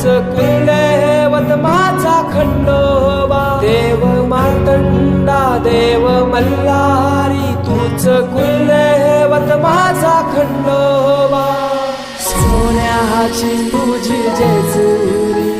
तूच कुलदैवत माझा खंडोबा. देव मार्तंडा देव मल्हारी तूच कुलदैवत माझा खंडोबा. सोन्याची तुझी जेजुरी